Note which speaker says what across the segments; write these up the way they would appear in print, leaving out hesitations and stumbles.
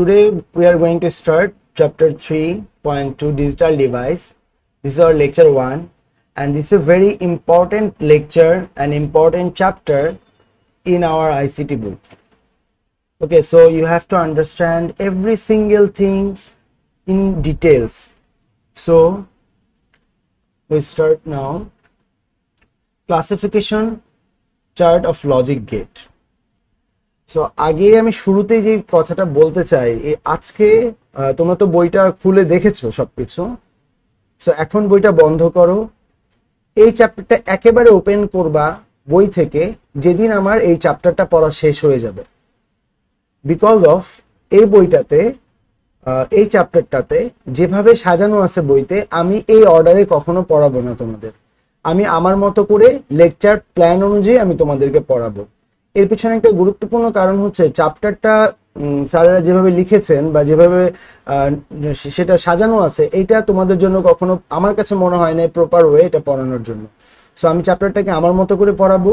Speaker 1: Today we are going to start chapter 3.2 digital device. This is our lecture 1 and this is a very important lecture and important chapter in our ICT book. Okay, so you have to understand every single thing in details. So we start now. Classification chart of logic gate. So আগে আমি শুরুতেই যে কথাটা বলতে চাই, এই আজকে তোমরা তো বইটা খুলে দেখেছো সবকিছু। সো এখন বইটা বন্ধ করো, এই চ্যাপ্টারটা একেবারে ওপেন করবা বই থেকে যেদিন আমার এই চ্যাপ্টারটা পড়া শেষ হয়ে যাবে। বিকজ অফ এই বইটাতে এই চ্যাপ্টারটাতে যেভাবে সাজানো আছে বইতে, আমি এই অর্ডারে কখনো পড়াবো না তোমাদের। আমি আমার মতো করে লেকচার প্ল্যান অনুযায়ী আমি তোমাদেরকে পড়াবো। এর পিছনে একটা গুরুত্বপূর্ণ কারণ হচ্ছে চ্যাপ্টারটা স্যারেরা যেভাবে লিখেছেন বা যেভাবে সেটা সাজানো আছে, এইটা তোমাদের জন্য কখনো আমার কাছে মনে হয় না প্রপার ওয়ে এটা পড়ানোর জন্য। সো আমি চ্যাপ্টারটাকে আমার মতো করে পড়াবো।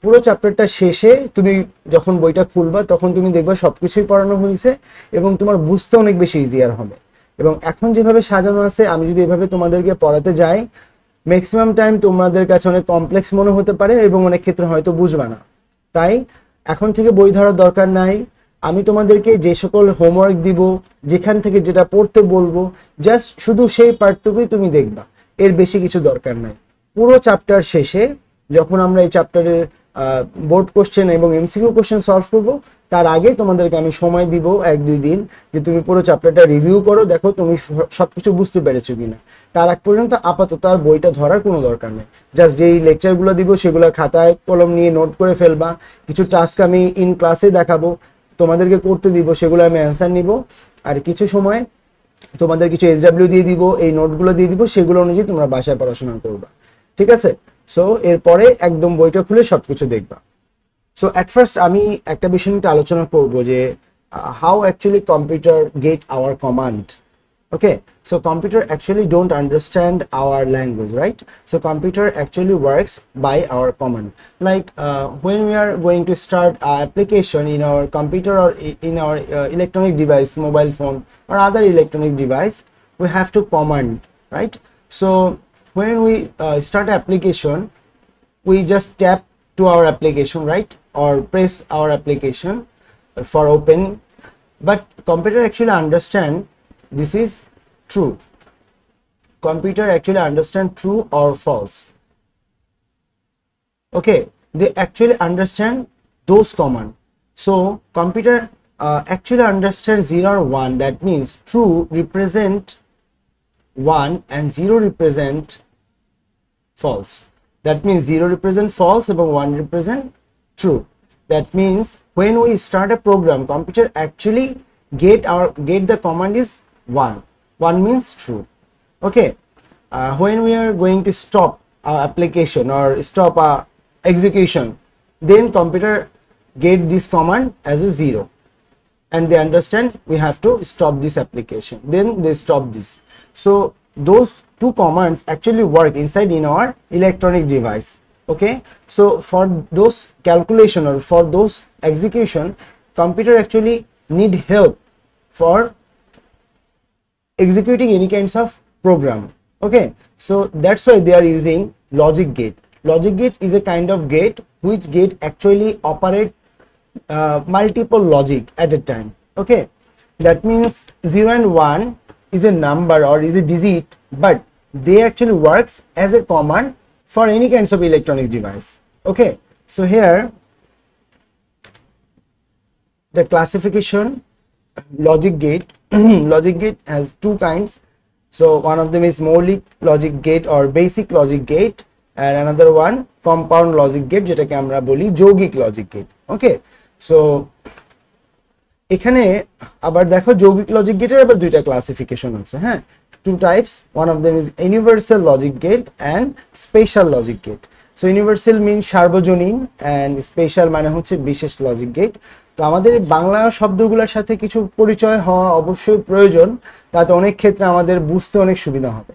Speaker 1: পুরো চ্যাপ্টারটা শেষে তুমি যখন বইটা খুলবা তখন তুমি দেখবা সবকিছুই পড়ানো হয়েছে এবং তোমার বুঝতে অনেক বেশি ইজিয়ার হবে। এবং এখন যেভাবে সাজানো আছে, আমি যদি এভাবে তোমাদেরকে পড়াতে যাই, ম্যাক্সিমাম টাইম তোমাদের কাছে অনেক কমপ্লেক্স মনে হতে পারে এবং অনেক ক্ষেত্রে হয়তো বুঝবা না। তাই এখন থেকে বই ধরার দরকার নাই। আমি তোমাদেরকে যে সকল হোমওয়ার্ক দিব, যেখান থেকে যেটা পড়তে বলবো, জাস্ট শুধু সেই পার্টটুকুই তুমি দেখবা, এর বেশি কিছু দরকার নাই। পুরো চ্যাপ্টার শেষে যখন আমরা এই চ্যাপ্টারের বোর্ড কোশ্চেন এবং এমসিকিউ কোশ্চেন সলভ করব, তার আগে তোমাদেরকে আমি সময় দিব 1-2 দিন যে তুমি পুরো চ্যাপ্টারটা রিভিউ করো, দেখো তুমি সবকিছু বুঝতে পেরেছো কিনা। তার আগ পর্যন্ত আপাতত আর বইটা ধরার কোনো দরকার নেই। জাস্ট যেই লেকচারগুলো দিব সেগুলো খাতায় কলম নিয়ে নোট করে ফেলবা। কিছু টাস্ক আমি ইন ক্লাসে দেখাবো, তোমাদেরকে করতে দিব, সেগুলো আমি অ্যান্সার নিব। আর কিছু সময় তোমাদের কিছু SW দিয়ে দিব, এই নোটগুলো দিয়ে দিব, সেগুলো অনুযায়ী তোমরা বাসায় পড়াশোনা করবা, ঠিক আছে? সো এরপরে একদম বইটা খুলে সবকিছু দেখবা। সো অ্যাট ফার্স্ট আমি একটা বিষয় নিয়ে আলোচনা করব যে how actually computer gate hour command. Okay, so computer actually don't understand our language, right? So computer actually works by our command. Like when we are going to start our application in our computer or in our electronic device, mobile phone or other electronic device, we have to command, right? So when we start application, we just tap to our application, right? Or press our application for open. But computer actually understand this is true. Computer actually understand true or false. Okay, they actually understand those command. So computer actually understand 0 or 1. That means true represent 1 and 0 represent false. That means 0 represent false and 1 represent true. That means when we start a program, computer actually get the command is 1. 1 means true. Okay, when we are going to stop our application or stop our execution, then computer get this command as a 0 and they understand we have to stop this application, then they stop this. So those two commands actually work inside in our electronic device. Okay, so for those calculation or for those execution, computer actually need help for executing any kinds of program. Okay, so that's why they are using logic gate. Logic gate is a kind of gate which gate actually operate multiple logic at a time. Okay, that means 0 and 1 is a number or is a digit, but they actually works as a command for any kinds of electronic device. Okay, so here the classification logic gate. Logic gate has two kinds. So one of them is maulik logic gate or basic logic gate and another one compound logic gate, যেটাকে আমরা বলি যৌগিক logic gate. Okay, so এখানে আবার দেখো যৌগিক logic গেটের আবার দুইটা ক্লাসিফিকেশন আছে। হ্যাঁ, two types. One of them is universal logic gate and special logic gate. So universal means সার্বজনীন and special মানে হচ্ছে বিশেষ লজিক গেট। তো আমাদের বাংলা শব্দগুলোর সাথে কিছু পরিচয় হওয়া অবশ্যই প্রয়োজন, তাতে অনেক ক্ষেত্রে আমাদের বুঝতে অনেক সুবিধা হবে।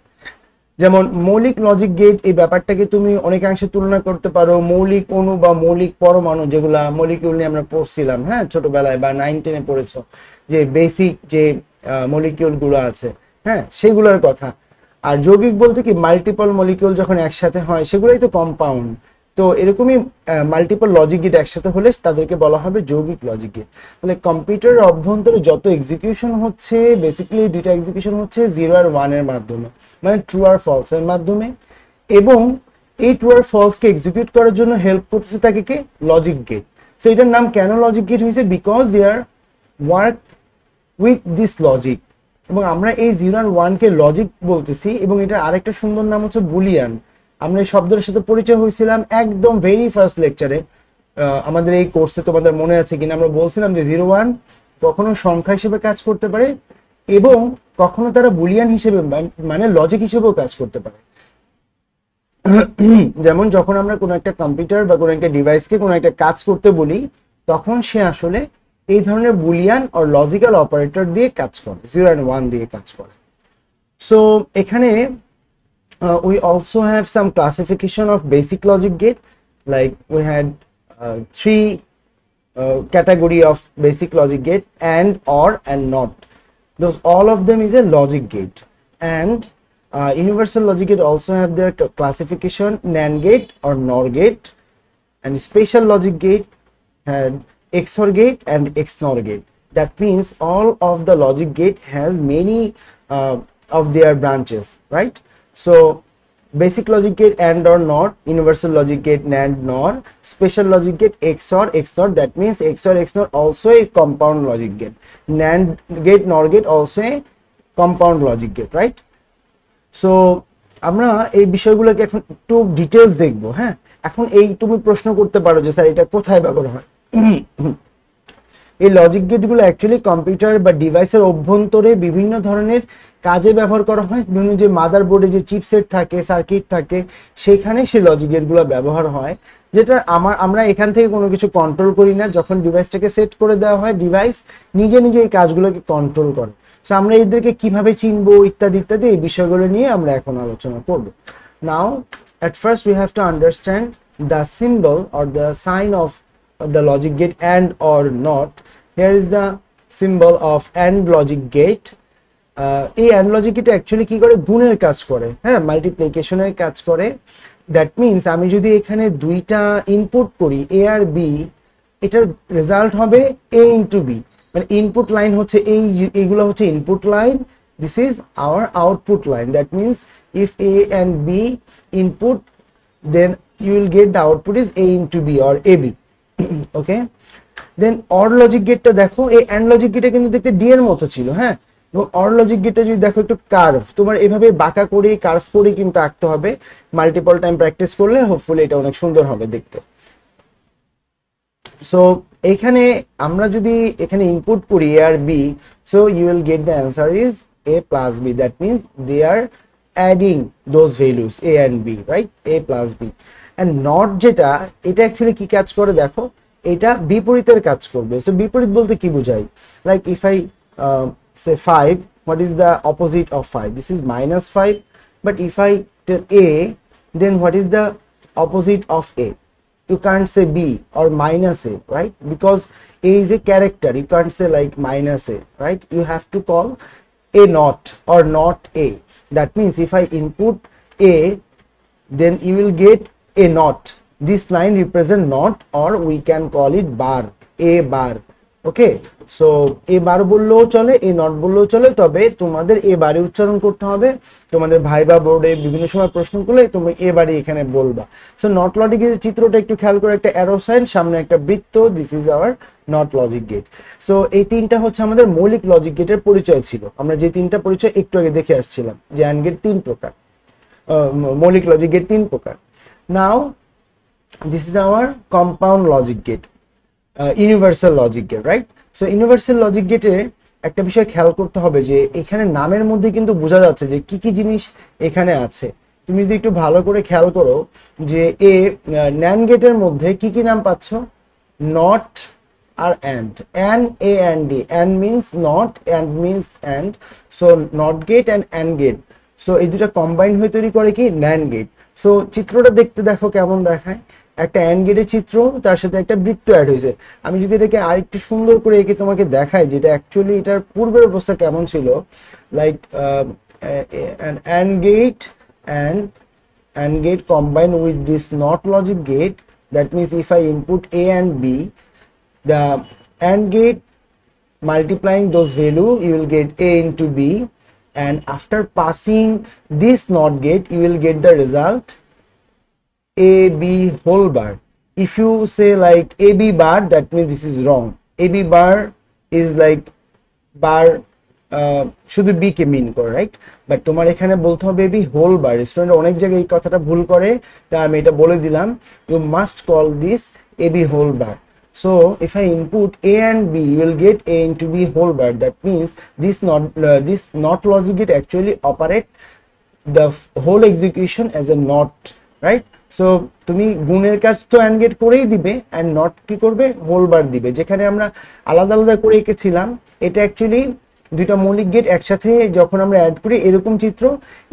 Speaker 1: যেমন মৌলিক লজিক গেট, এই ব্যাপারটাকে তুমি অনেকাংশে তুলনা করতে পারো মৌলিক অণু বা মৌলিক পরমাণু, যেগুলা মলিকিউল নিয়ে আমরা পড়ছিলাম, হ্যাঁ, ছোটবেলায় বা 9-10-এ পড়েছো, যে বেসিক যে মলিকিউল গুলো আছে, হ্যাঁ, সেগুলোর কথা। আর যৌগিক বলতে কি, মাল্টিপল মলিকিউল যখন একসাথে হয় সেগুলোই তো কম্পাউন্ড। তো এরকমই মাল্টিপল লজিক গেট একসাথে হলে তাদেরকে বলা হবে যৌগিক লজিক গেট। তাহলে কম্পিউটারের অভ্যন্তরে যত এক্সিকিউশন হচ্ছে, বেসিক্যালি দুইটা এক্সিকিউশন হচ্ছে 0 আর 1 এর মাধ্যমে, মানে ট্রু আর ফলস এর মাধ্যমে। এবং এই ট্রু আর ফলসকে এক্সিকিউট করার জন্য হেল্প করতেছে তাকে কে? Logic gate. সো এটার নাম কেন লজিক গেট হয়েছে? Because they are work with this logic. এবং আমরা এই 0 আর 1 কে লজিক বলতেছি, এবং এটার আরেকটা সুন্দর নাম হচ্ছে বুলিয়ান। আমরা এই শব্দের সাথে পরিচয় হয়েছিলাম একদম ভেরি ফার্স্ট লেকচারে। আমাদের এই কোর্সে তোমাদের মনে আছে কিনা, আমরা বলছিলাম যে 0-1 কখনো সংখ্যা হিসেবে কাজ করতে পারে এবং কখনো তারা বুলিয়ান হিসেবে মানে লজিক হিসেবেও কাজ করতে পারে। যেমন যখন আমরা কোনো একটা কম্পিউটার বা কোনো একটা ডিভাইসকে কোনো একটা কাজ করতে বলি, তখন সে আসলে এই ধরনের বুলিয়ান আর লজিক্যাল অপারেটর দিয়ে কাজ করে, 0 and 1 দিয়ে কাজ করে। সো এখানে we also have some classification of basic logic gate, like we had three category of basic logic gate: and, or, and not. Those all of them is a logic gate. And universal logic gate also have their classification: NAND gate or NOR gate. And special logic gate had XOR gate and XNOR gate. That means all of the logic gate has many of their branches, right? So basic logic gate AND or NOT, universal logic gate NAND NOR, special logic gate XOR XNOR. That means XOR XNOR also a compound logic gate. NAND gate NOR gate also a compound logic gate, right? So আমরা এই বিষয়গুলোকে এখন একটু details দেখব। হ্যাঁ, এখন এই তুমি প্রশ্ন করতে পারো যে স্যার এটা কোথায় ব্যবহার হয়? এই লজিক গেটগুলো অ্যাকচুয়ালি কম্পিউটার বা ডিভাইসের অভ্যন্তরে বিভিন্ন ধরনের কাজে ব্যবহার করা হয়। বিভিন্ন যে মাদারবোর্ডে যে চিপসেট থাকে, সার্কিট থাকে, সেখানে সেই লজিক গেটগুলো ব্যবহার হয়, যেটা আমরা এখান থেকে কোনো কিছু কন্ট্রোল করি না। যখন ডিভাইসটাকে সেট করে দেওয়া হয়, ডিভাইস নিজে নিজে এই কাজগুলোকে কন্ট্রোল করে। সো আমরা এদেরকে কিভাবে চিনবো ইত্যাদি ইত্যাদি এই বিষয়গুলো নিয়ে আমরা এখন আলোচনা করব। নাও at first we have to understand the symbol or the sign of the logic gate AND or NOT. Here is the symbol of AND logic gate. এই AND logic gate actually কি করে? গুণের কাজ করে, হ্যাঁ, মাল্টিপ্লিকেশনের কাজ করে। দ্যাট মিনস আমি যদি এখানে দুইটা ইনপুট করি A আর B, এটার রেজাল্ট হবে A ইন্টু B। মানে ইনপুট লাইন হচ্ছে এইগুলো হচ্ছে input line, this is hour output line. That means if A and B input, then you will get the output is A into B or AB. Okay, than or logic গেটটা দেখো, এই and logic গেটটা কিন্তু দেখতে D এর মতো ছিল, হ্যাঁ, এবং অর লজিক গেটটা যদি দেখো একটু কার্ভ, তোমার এভাবে বাঁকা করে কার্ভ করে কিন্তু আঁকতে হবে। মাল্টিপল টাইম প্র্যাকটিস করলে হোপফুলি এটা অনেক সুন্দর হবে দেখতে। সো এখানে আমরা যদি এখানে ইনপুট করি এ আর B, so you will get the answer is A plus B. That means they are adding those values a and b, right? a plus b. and not যেটা, এটা অ্যাকচুয়ালি কি কাজ করে দেখো, এটা বিপরীতের কাজ করবে। সো বিপরীত বলতে কি বোঝায়? Like if I say 5, what is the opposite of 5? This is -5. but if I tell a, then what is the opposite of a? You can't say b or minus a, right? Because a is a character, you can't say like minus a, right? You have to call a not or not a. That means if I input a, then you will get a not. This line represent not, or we can call it bar, a bar. Okay, so a bar বললেও চলে, a not বললেও চলে, তবে তোমাদের a বারে উচ্চারণ করতে হবে। তোমাদের ভাইবা বোর্ডে বিভিন্ন সময় প্রশ্ন করলে তুমি a বারে এখানে বলবা। সো নট লজিকের চিত্রটা একটু খেয়াল করে, একটা অ্যারো সাইন, সামনে একটা বৃত্ত, this is our not logic gate. So এই তিনটা হচ্ছে আমাদের মৌলিক লজিক গেটের পরিচয় ছিল। আমরা যে তিনটা পরিচয় একটু আগে দেখে আসছিলাম, যে অ্যান্ড গেট 3 প্রকার, মৌলিক লজিক গেট 3 প্রকার। Now this is our compound logic gate, universal logic gate, right? So universal logic গেটে একটা বিষয় খেয়াল করতে হবে, যে এখানে নামের মধ্যে কিন্তু বোঝা যাচ্ছে যে কি কি জিনিস এখানে আছে। তুমি যদি একটু ভালো করে খেয়াল করো, যে ন্যান্ড গেটের মধ্যে কি কি নাম পাচ্ছ? Not or and, a and d, and means not, and means and. So not gate and AND gate, so এই দুটা কম্বাইন হয়ে তৈরি করে কি ন্যান্ড গেট। সো চিত্রটা দেখতে দেখো কেমন দেখায়, একটা অ্যান্ড গেটের চিত্র, তার সাথে একটা বৃত্ত অ্যাড হয়েছে। আমি যদি এটাকে আরেকটু সুন্দর করে এঁকে তোমাকে দেখাই যেটা অ্যাকচুয়ালি এটার পূর্বের অবস্থা কেমন ছিল, like an AND gate and gate combined with this NOT logic gate. That means if I input A and B, the AND gate multiplying those value, you will get A into B, and after passing this NOT gate you will get the result A B whole bar. If you say like A B bar, that means this is wrong. A B bar is like bar শুধু B কে মিন করে, right? But তোমার এখানে বলতে হবে B whole বার। Student অনেক জায়গায় এই কথাটা ভুল করে, তাই আমি এটা বলে দিলাম, you must call this A B whole bar. So if I input A and B, you will get A into B whole bar. That means this NOT logic gate actually operate the whole execution as a NOT, right? So তুমি গুণের কাজ তো AND gate করেই দিবে, and NOT কি করবে, whole বার দিবে। যেখানে আমরা আলাদা আলাদা করে এঁকেছিলাম, এটা অ্যাকচুয়ালি দুইটা মৌলিক গেট একসাথে যখন আমরা অ্যাড করি এরকম চিত্র।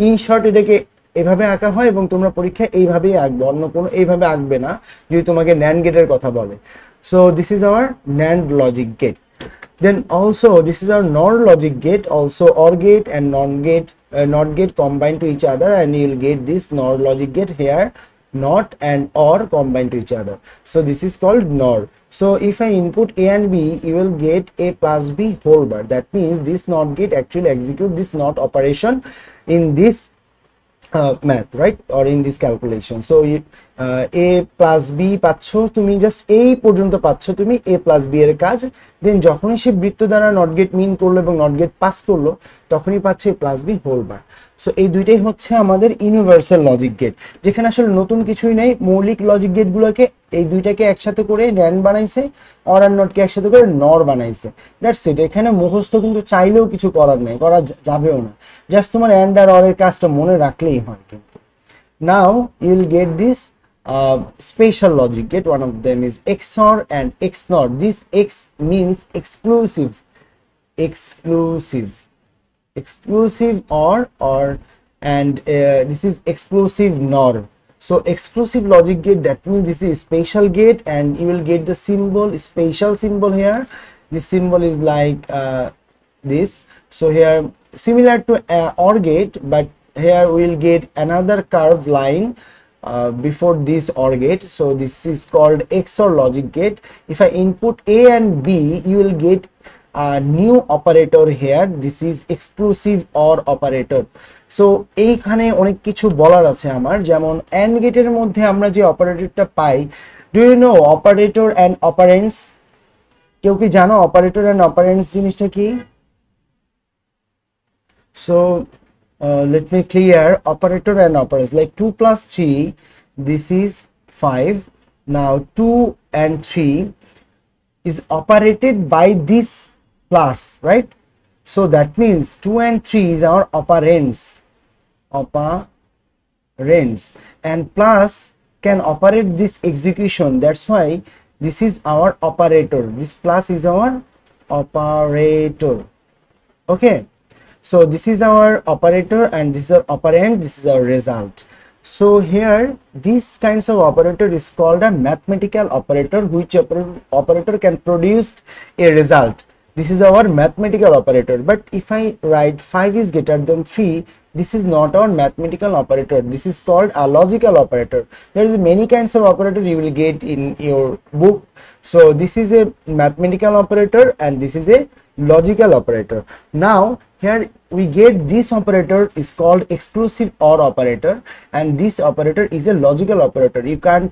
Speaker 1: ইন শর্ট এটাকে এভাবে আঁকা হয় এবং তোমরা পরীক্ষায় এইভাবেই আঁকবে, অন্য কোনো এইভাবে আঁকবে না যদি তোমাকে NAND গেটের কথা বলে। So this is our NAND logic gate. Then also this is our NOR logic gate, also OR gate and NOT gate combined to each other, and you will get this NOR logic gate here, NOT and OR combined to each other. So this is called NOR. So if I input A and B, you will get A plus B whole bar. That means this NOT gate actually execute this NOT operation in this math, right, or in this calculation. So A plus B পাচ্ছ তুমি, just এই পর্যন্ত পাচ্ছ তুমি A plus B এর কাজ। দেন যখনই সে বৃত্ত দ্বারা নট গেট মিন করলো এবং নট গেট পাস করলো, তখনই পাচ্ছে A plus B whole bar. So এই দুইটাই হচ্ছে আমাদের ইউনিভার্সাল লজিক গেট, যেখানে আসলে নতুন কিছুই নেই। মৌলিক লজিক গেটগুলোকে এই দুইটাকে একসাথে করে NAND বানাইছে, অর আর নটকে একসাথে করে NOR বানাইছে, দ্যাটস ইট। এখানে মুখস্থ কিন্তু চাইলেও কিছু করার নেই, করা যাবেও না, জাস্ট তোমার AND আর OR এর কাজটা মনে রাখলেই হয়। কিন্তু now you will get this special logic gate. One of them is XOR and XNOR. This X means exclusive or and this is exclusive NOR. So exclusive logic gate, that means this is special gate, and you will get the symbol, special symbol here. This symbol is like this. So here similar to OR gate, but here we will get another curved line before this OR gate. So this is called XOR logic gate. If I input A and B, you will get a new operator here. This is exclusive OR operator. So এইখানে অনেক কিছু বলার আছে আমার, যেমন AND গেটের মধ্যে আমরা যে অপারেটরটা পাই, do you know operator and operands? কেউ কি জানো অপারেটর অ্যান্ড অপারেন্টস জিনিসটা কি? So let me clear operator and operands, like 2 plus 3, this is 5. Now 2 and 3 is operated by this plus, right? So that means 2 and 3 is our operands, and plus can operate this execution. That's why this is our operator, this plus is our operator. Okay, so this is our operator and this is our operand, this is our result. So here these kinds of operator is called a mathematical operator, which operator can produce a result. This is our mathematical operator. But if I write 5 is greater than 3, this is not our mathematical operator, this is called a logical operator. There is many kinds of operator you will get in your book. So this is a mathematical operator and this is a logical operator. Now here we get this operator is called exclusive OR operator, and this operator is a logical operator. You can't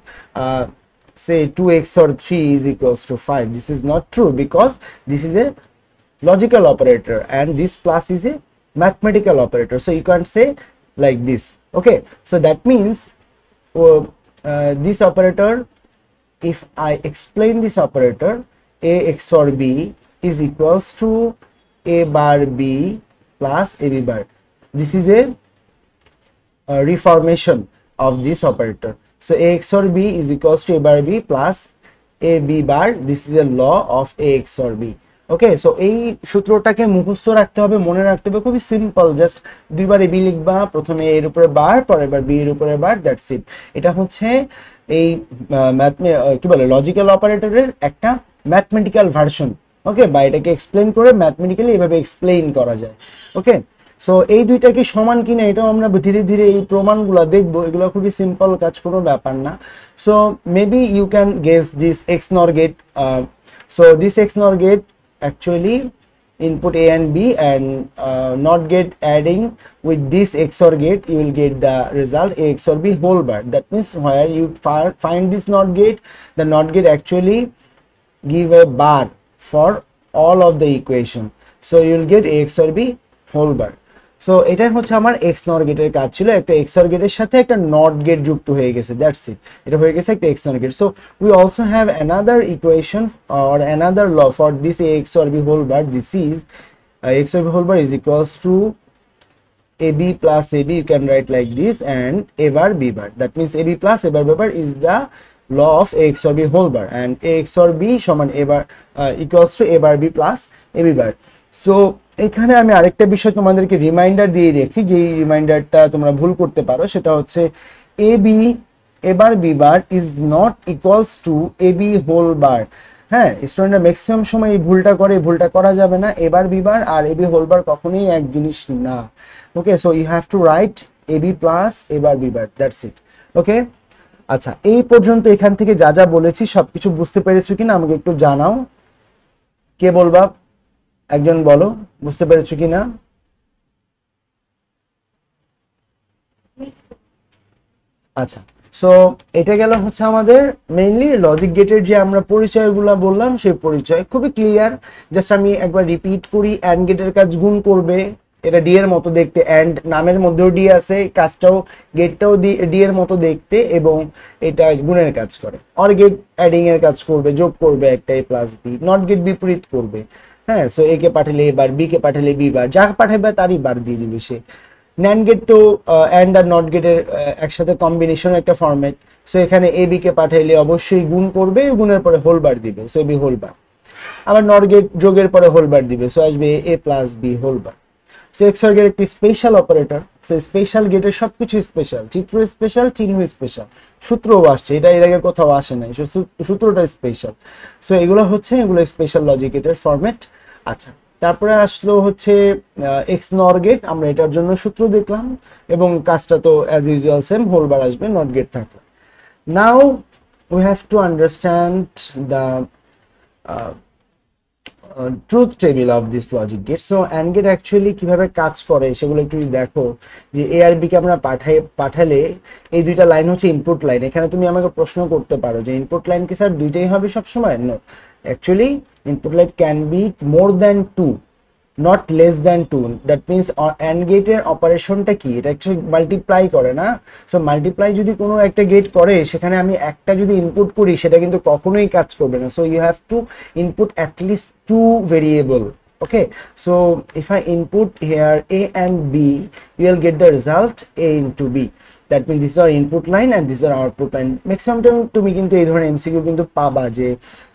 Speaker 1: say 2x or 3 is equals to 5. This is not true, because this is a logical operator and this plus is a mathematical operator. So you can't say like this. Okay, so that means this operator, if I explain this operator, A XOR B is equals to A bar B plus A B bar. This is a reformation of this operator. So A XOR B is equals to A bar B plus A B bar. This is a law of A XOR B. Okay, so এই সূত্রটাকে মুখস্থ রাখতে হবে, মনে রাখতে হবে, খুবই simple, just দুইবার AB লিখবা, প্রথমে এর উপরে বার, পরের বার বি এর উপরে বার, দ্যাটস ইট। এটা হচ্ছে এই কি বলে লজিক্যাল অপারেটরের একটা ম্যাথমেটিক্যাল ভার্সন। ওকে, বা এটাকে এক্সপ্লেন করে ম্যাথমেটিক্যালি এভাবে এক্সপ্লেইন করা যায়। ওকে, সো এই দুইটা কি সমান কিনা এটাও আমরা ধীরে ধীরে এই প্রমাণগুলো দেখবো, এগুলো খুবই সিম্পল কাজ, কোনো ব্যাপার না। So maybe you can guess this X NOR gate, so this XNOR gate actually input A and B, and NOT gate adding with this XOR gate you will get the result A XOR B whole bar. That means where you find this NOT gate, the NOT gate actually give a bar for all of the equation, so you will get A XOR B whole bar. So এটাই হচ্ছে আমার XNOR গেটের কাজ ছিল, একটা XOR গেটের সাথে একটা নট গেট যুক্ত হয়ে গেছে, দ্যাটস ইট, এটা হয়ে গেছে একটা XNOR gate. So we also have another equation or another law for this A XOR B whole bar. This is A XOR B whole bar is equals to AB plus AB, you can write like this, and A bar B bar. That means AB plus A bar B bar is the law of A XOR B whole bar, and A XOR B সমান A bar equals to A bar B plus AB bar. So এখানে আমি আরেকটা বিষয় তোমাদেরকে reminder দিয়ে রেখি, যে রিমাইন্ডারটা তোমরা ভুল করতে পারো, সেটা হচ্ছে AB A bar B bar is not equals to AB whole bar। হ্যাঁ, স্টুডেন্টরা ম্যাক্সিমাম সময় এই ভুলটা করে, ভুলটা করা যাবে না, A bar B bar R AB whole bar কখনোই এক জিনিস না। Okay, so you have to write AB plus A bar B bar, that's it. Okay, আচ্ছা, এই পর্যন্ত এখান থেকে যা যা বলেছি সবকিছু বুঝতে পেরেছো কিনা আমাকে একটু জানাও, কে বলবা, একজন বলো বুঝতে পেরেছো কিনা। আচ্ছা, সো এটা গেল হচ্ছে আমাদের মেইনলি লজিক গেটের যে আমরা পরিচয়গুলো বললাম, সেই পরিচয় খুবই ক্লিয়ার। জাস্ট আমি একবার রিপিট করি, অ্যান্ড গেটের কাজ গুণ করবে, এটা ডি এর মতো দেখতে, অ্যান্ড নামের মধ্যেও ডি আছে, কাজটাও গেটটাও ডি এর মতো দেখতে, এবং এটা গুণের কাজ করে। অর গেট অ্যাডিং এর কাজ করবে, যোগ করবে একটা এ প্লাস বি। নট গেট বিপরীত করবে। হ্যাঁ, সো এ কে পাঠালে এ বার, বি কে পাঠালে বি বার, যা পাঠাবে তারই বার দিয়ে দিবে সে। ন্যান্ড গেট তো অ্যান্ড আর নট গেটের একসাথে কম্বিনেশন একটা ফরম্যাট। সো এখানে এ বি কে পাঠাইলে অবশ্যই গুণ করবে, গুণের পরে হোল বার দিবে, সো বি হোল বার। আবার নট গেট যোগের পরে হোল বার দিবে, সো আসবে A plus B whole bar. So XOR gate একটি স্পেশাল অপারেটর। সো স্পেশাল গেটের সবকিছু স্পেশাল, চিত্র স্পেশাল, চিহ্ন স্পেশাল, সূত্রও আসছে, এটা এর আগে কোথাও আসে নাই, সূত্রটা স্পেশাল। সো এগুলো হচ্ছে এগুলো স্পেশাল লজিক গেটের ফরম্যাট। আচ্ছা, তারপরে আসলো হচ্ছে XNOR গেট, আমরা এটার জন্য সূত্র দেখলাম, এবং কাজটা তো as usual same, whole bar আসবে নট গেট থাকলে। Now we have to understand the truth table of this logic gate. So and gate actually কিভাবে কাজ করে সেগুলো একটু দেখো, যে এ আর বি কে আমরা পাঠালে এই দুইটা লাইন হচ্ছে ইনপুট লাইন। এখানে তুমি আমাকে প্রশ্ন করতে পারো যে ইনপুট লাইন কি স্যার দুইটাই হবে সবসময়? No, actually input line can be more than two, not less than two. That means and গেটের অপারেশনটা কি, এটা অ্যাকচুয়ালি মাল্টিপ্লাই করে না। সো মাল্টিপ্লাই যদি কোনো একটা গেট করে, সেখানে আমি একটা যদি ইনপুট করি, সেটা কিন্তু কখনোই কাজ করবে না। So you have to input at least two variable. Okay, so if I input here A and B, you will get the result A into B. That means this is our input line and this is our output line. Maximum time তুমি কিন্তু এই ধরনের MCQ কিন্তু পাবা যে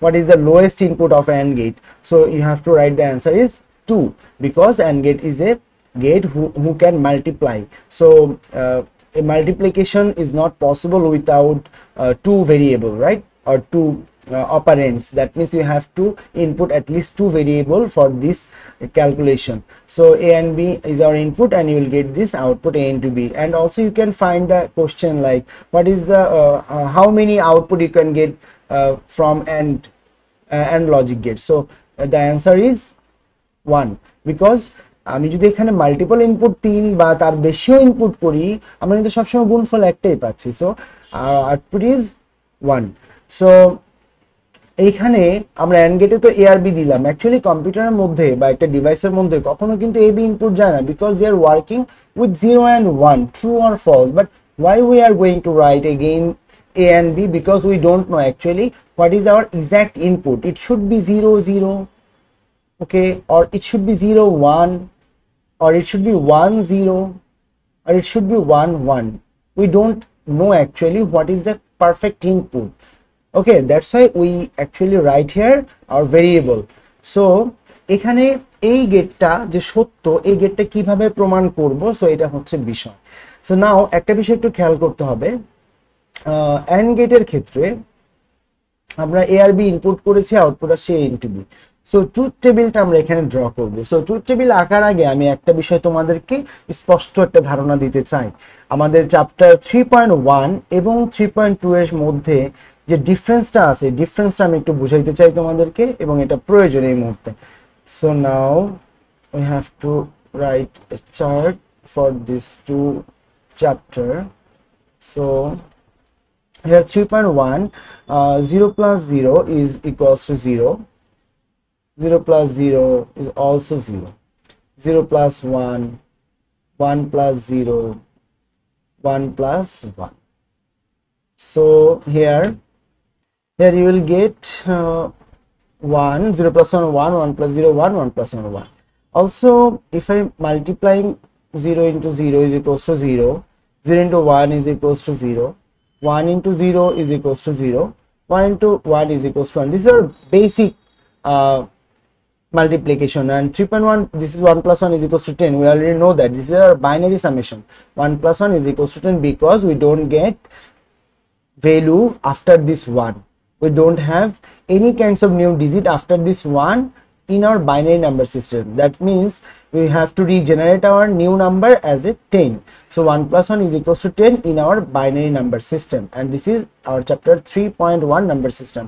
Speaker 1: what is the lowest input of AND gate. So you have to write the answer is 2, because AND gate is a gate who can multiply. So a multiplication is not possible without two variable, right, or two operands. That means you have to input at least two variable for this calculation. So A and B is our input, and you will get this output A into B. And also you can find the question like what is the how many output you can get from and logic gate. So the answer is 1, because আমি যদি এখানে multiple input 3 বা তার বেশিও input করি, আমরা কিন্তু সবসময় গুণফল একটাই পাচ্ছি। So output is 1। সো এইখানে আমরা অ্যান্ড গেটে তো এ আর বি দিলাম, অ্যাকচুয়ালি কম্পিউটারের মধ্যে বা একটা ডিভাইসের মধ্যে কখনো কিন্তু এ বি ইনপুট যায় না, because they are working with 0 and 1, true or false. But why we are going to write again A and B? Because we don't know actually what is our exact input. It should be 0 0, okay, or it should be 0 1, or it should be 1 0, or it should be 1 1. We don't know actually what is the perfect input. Okay, that's why we actually write here our variable. So এখানে এই গেটটা যে সত্য, এই গেটটা কিভাবে প্রমাণ করব, সো এটা হচ্ছে বিষয়। সো নাও একটা বিষয় একটু খেয়াল করতে হবে, অ্যান্ড গেটের ক্ষেত্রে আমরা এ আর বি ইনপুট করেছি, আউটপুট আসছে এ ইন্টু বি। সো ট্রুথ টেবিলটা আমরা এখানে ড্র করব। সো ট্রুথ টেবিল আঁকার আগে আমি একটা বিষয় তোমাদেরকে স্পষ্ট একটা ধারণা দিতে চাই। আমাদের চ্যাপ্টার 3.1 এবং 3.2 এর মধ্যে যে ডিফারেন্সটা আছে, ডিফারেন্সটা আমি একটু বুঝাইতে চাই তোমাদেরকে, এবং এটা প্রয়োজন এই মুহূর্তে। So now we have to write a chart for these two chapter. So here 3.1, 0 plus 0 is equals to 0, 0 plus 0 is also 0, 0 plus 1, 1 plus 0, 1 plus 1. So here you will get 1, 0 plus 1, 1, 1 plus 0, 1, 1 plus 1, 1. Also, if I multiplying 0 into 0 is equals to 0, 0 into 1 is equals to 0, 1 into 0 is equals to 0, 1 into 1 is equals to 1. These are basic multiplication. And 3.1, this is 1 plus 1 is equals to 10. We already know that this is our binary summation. 1 plus 1 is equals to 10 because we don't get value after this 1. We don't have any kinds of new digit after this 1 in our binary number system. That means we have to regenerate our new number as a 10. So 1 plus 1 is equals to 10 in our binary number system, and this is our chapter 3.1 number system.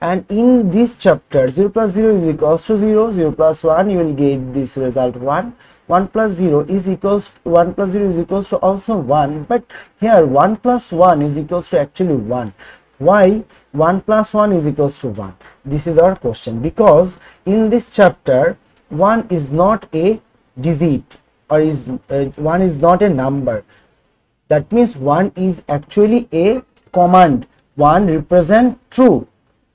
Speaker 1: And in this chapter 0 plus 0 is equals to 0, 0 plus 1 you will get this result 1, 1 plus 0 is equals to 1 plus 0 is equals to also 1, but here 1 plus 1 is equals to actually 1. Why 1 plus 1 is equals to 1? This is our question, because in this chapter 1 is not a digit, or is 1 is not a number. That means 1 is actually a command. 1 represent true.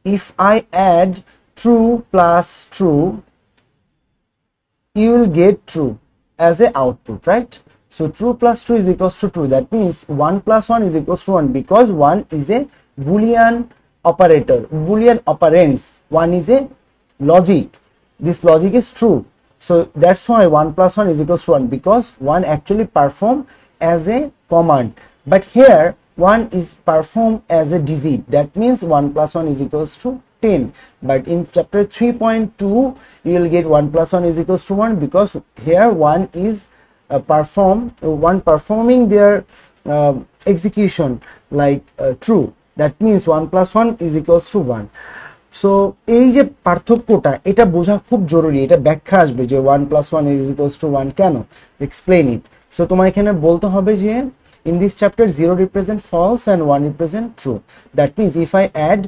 Speaker 1: If I add true plus true, you will get true as a output, right? So true plus true is equals to true. That means 1 plus 1 is equals to 1, because 1 is a Boolean operator, Boolean operands. 1 is a logic. This logic is true. So that's why 1 plus 1 is equals to 1, because 1 actually perform as a command. But here 1 is performed as a digit. That means 1 plus 1 is equals to 10. But in chapter 3.2 you will get 1 plus 1 is equals to 1, because here 1 is performing their execution like true. That means 1 plus 1 is equals to 1. So এই যে পার্থক্যটা, এটা বোঝা খুব জরুরি। এটা ব্যাখ্যা আসবে যে 1 plus 1 is equals to 1 কেন, এক্সপ্লেইন ইট। সো তোমার এখানে বলতে হবে যে in this chapter 0 represent false and 1 represent true. That means if I add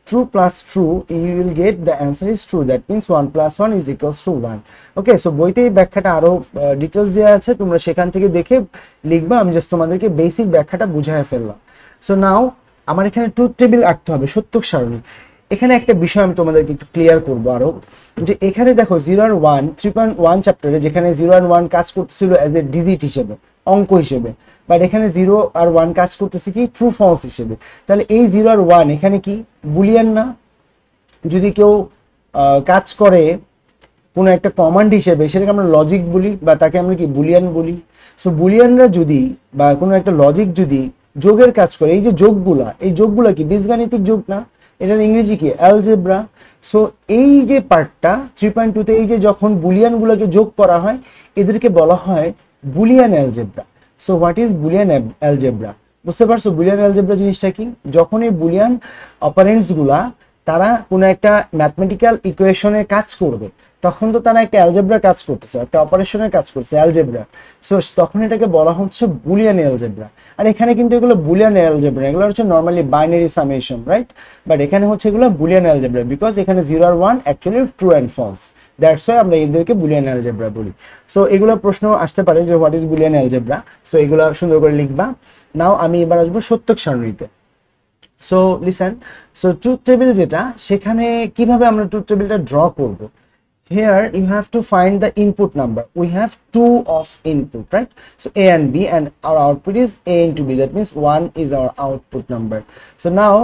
Speaker 1: true plus true, you will get the answer is true. That means 1 plus 1 is equals to 1. Okay, so বইতে এই ব্যাখ্যাটা আরো details দেওয়া আছে, তোমরা সেখান থেকে দেখে লিখবা। আমি জাস্ট তোমাদেরকে বেসিক ব্যাখ্যাটা বুঝায় ফেললাম। সো নাও আমার এখানে ট্রুথ টেবিল আঁকতে হবে, সত্যক সারণী। এখানে একটা বিষয় আমি তোমাদেরকে একটু ক্লিয়ার করবো আরো, যে এখানে দেখো 0 আর 1 3.1 চ্যাপ্টারে যেখানে 0 আর 1 কাজ করতেছিল এজ এ ডিজিট হিসেবে, অঙ্ক হিসেবে, বাট এখানে 0 আর 1 কাজ করতেছে কি ট্রু ফলস হিসেবে। তাহলে এই 0 আর 1 এখানে কি বুলিয়ান না? যদি কেউ কাজ করে কোনো একটা কমান্ড হিসেবে, সেটাকে আমরা লজিক বলি, বা তাকে আমরা কি বুলিয়ান বলি। সো বুলিয়ানরা যদি বা কোনো একটা লজিক যদি যোগের কাজ করে, এই যে যোগগুলা, এই যোগগুলা কি বীজগাণিতিক যোগ না? এটার ইংরেজি কি অ্যালজেব্রা। সো এই যে পার্টটা 3.2 তে এই যে যখন বুলিয়ানগুলোকে যোগ করা হয়, এদেরকে বলা হয় Boolean algebra. So what is Boolean algebra? বুঝতে পারছো বুলিয়ান অ্যালজেব্রা জিনিসটা কি? যখন এই বুলিয়ান অপারেন্টসগুলা তারা কোনো একটা ম্যাথমেটিক্যাল ইকুয়েশনের কাজ করবে, তখন তো তারা একটা অ্যালজেব্রা কাজ করতেছে, একটা অপারেশনের কাজ করছে অ্যালজেব্রা। সো তখন এটাকে বলা হচ্ছে বুলিয়ান অ্যালজেব্রা। আর এখানে কিন্তু এগুলো বুলিয়ান অ্যালজেব্রা, এগুলো হচ্ছে normally binary summation, right? But এখানে হচ্ছে এগুলো বুলিয়ান অ্যালজেব্রা, বিকজ এখানে 0 আর 1 actually true and false. That's why আমরা এদেরকে বুলিয়ান অ্যালজেব্রা বলি। সো এগুলো প্রশ্ন আসতে পারে যে what is Boolean algebra. So এগুলো সুন্দর করে লিখবা। নাও আমি এবার আসবো সত্যক সারণীতে। So listen, so truth table যেটা, সেখানে কিভাবে আমরা ট্রুথ টেবিলটা ড্র করব। here you have to find the input number. We have two of input, right? So a and b, and our output is a into b. That means 1 is our output number. So now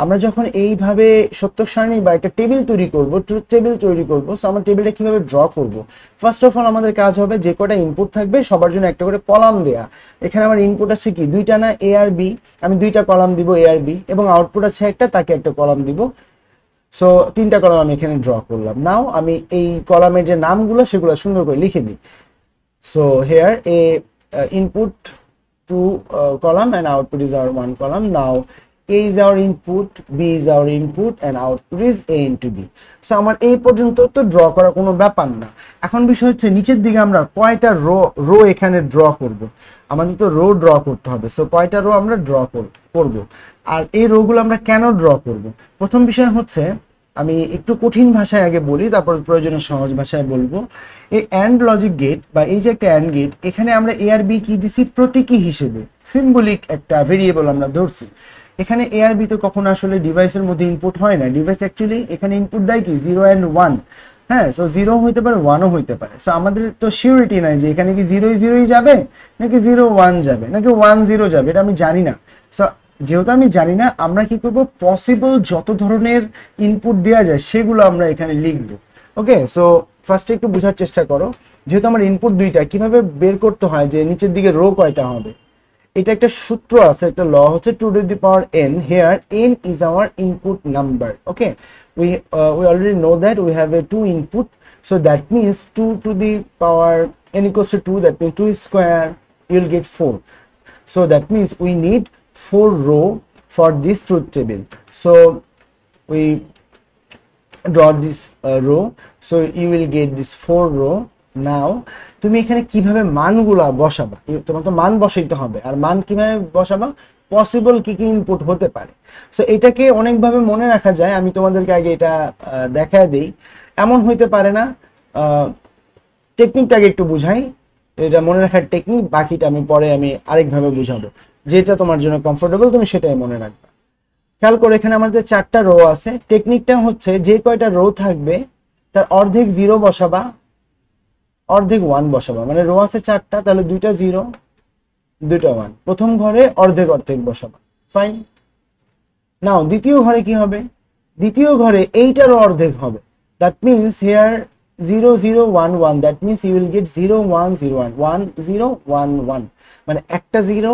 Speaker 1: আমরা যখন এইভাবে সত্য সারণী বা একটা table তৈরি করব, truth table তৈরি করব, সো আমরা টেবিলটা কিভাবে ড্র করব? ফার্স্ট অফ অল আমাদের কাজ হবে যে কটা ইনপুট থাকবে সবার জন্য একটা করে কলাম দেয়া। এখানে আমার ইনপুট আছে কি দুইটা না, a আর b, আমি দুইটা কলাম দিব a আর b, এবং আউটপুট আছে একটা, তাকে একটা কলাম দিব। সো তিনটা কলাম আমি এখানে ড্র করলাম। নাও আমি এই কলামের যে নামগুলো সেগুলো সুন্দর করে লিখে দিই। So here A input two column and output is our one column. Now a is our input, b is our input, and output is a into b. So আমার এই পর্যন্ত তো ড্র করার কোনো ব্যাপার না। এখন বিষয় হচ্ছে নিচের দিকে আমরা কয়টা রো এখানে ড্র করব। আমাদের তো রো ড্র করতে হবে। সো কয়টা রো আমরা ড্র করব, আর এই রোগুলো আমরা কেন ড্র করব? প্রথম বিষয় হচ্ছে, আমি একটু কঠিন ভাষায় আগে বলি, তারপর প্রয়োজনে সহজ ভাষায় বলবো। এই অ্যান্ড লজিক গেট বা এই যে একটা অ্যান্ড গেট, এখানে আমরা এ আর বি কি দিছি প্রতীকী হিসেবে, সিম্বলিক একটা ভেরিয়েবল আমরা ধরছি। এখানে এ আর বি তো কখনো আসলে ডিভাইসের মধ্যে ইনপুট হয় না। ডিভাইস অ্যাকচুয়ালি এখানে ইনপুট দেয় কি 0 and 1। হ্যাঁ, সো 0 হইতে পারে, 1ও হইতে পারে। সো আমাদের তো সিউরিটি নাই যে এখানে কি 0 যাবে, নাকি 0 1 যাবে, নাকি 1 0 যাবে, এটা আমি জানি না। সো যেহেতু আমি জানি না, আমরা কি করব, পসিবল যত ধরনের ইনপুট দেওয়া যায় সেগুলো আমরা এখানে লিখব। ওকে, সো ফার্স্টে একটু বোঝার চেষ্টা করো, যেহেতু আমার ইনপুট দুইটা, কিভাবে বের করতে হয় যে নিচের দিকে রো কয়টা হবে। এটা একটা সূত্র আছে, একটা ল হচ্ছে 2 to the power n. Here n is our input number. Okay, we already know that we have a 2 input, so that means 2 to the power n equals to 2, that means 2 square, you will get 4. So that means we need 4 row for this truth table. So we draw this row, so you will get this 4 row. নাও তুমি এখানে কিভাবে মানগুলা বসাবা, তোমার তো মান বসাইতে হবে। আর মান কিভাবে বসাবা, পসিবল কি কি ইনপুট হতে পারে। সো এটাকে অনেকভাবে মনে রাখা যায়, আমি তোমাদেরকে আগে এটা দেখায় দেই। এমন হইতে পারে না, টেকনিকটাকে একটু বুঝাই, এটা মনে রাখার টেকনিক, বাকিটা আমি পরে আরেকভাবে বুঝাবো, যেটা তোমার জন্য কমফোর্টেবল তুমি সেটাই মনে রাখবা। খেয়াল করে এখানে আমাদের 4টা রো আছে। টেকনিকটা হচ্ছে যে কয়টা রো থাকবে তার অর্ধেক 0 বসাবা, অর্ধেক 1 বসাবা। মানে রো আছে 4টা, তাহলে 2টা 0 2টা 1। প্রথম ঘরে অর্ধেক অর্ধেক বসাবা, ফাইন। নাও দ্বিতীয় ঘরে কি হবে, দ্বিতীয় ঘরে এইটারও অর্ধেক হবে। That means here 0 0 1 1, that means you will get 0 1 0 1 1 0 1 1, মানে একটা 0